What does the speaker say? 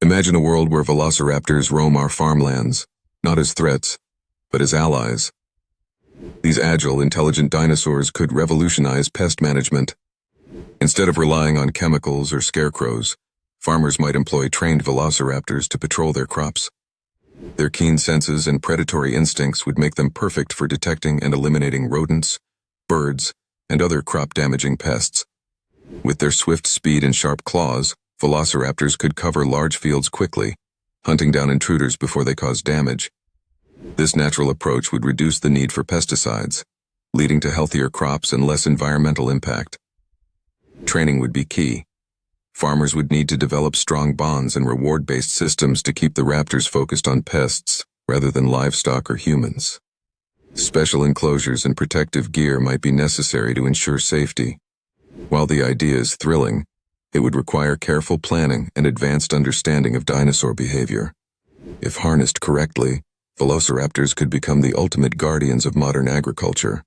Imagine a world where velociraptors roam our farmlands, not as threats, but as allies. These agile, intelligent dinosaurs could revolutionize pest management. Instead of relying on chemicals or scarecrows, farmers might employ trained velociraptors to patrol their crops. Their keen senses and predatory instincts would make them perfect for detecting and eliminating rodents, birds, and other crop-damaging pests. With their swift speed and sharp claws, velociraptors could cover large fields quickly, hunting down intruders before they cause damage. This natural approach would reduce the need for pesticides, leading to healthier crops and less environmental impact. Training would be key. Farmers would need to develop strong bonds and reward-based systems to keep the raptors focused on pests rather than livestock or humans. Special enclosures and protective gear might be necessary to ensure safety. While the idea is thrilling, it would require careful planning and advanced understanding of dinosaur behavior. If harnessed correctly, velociraptors could become the ultimate guardians of modern agriculture.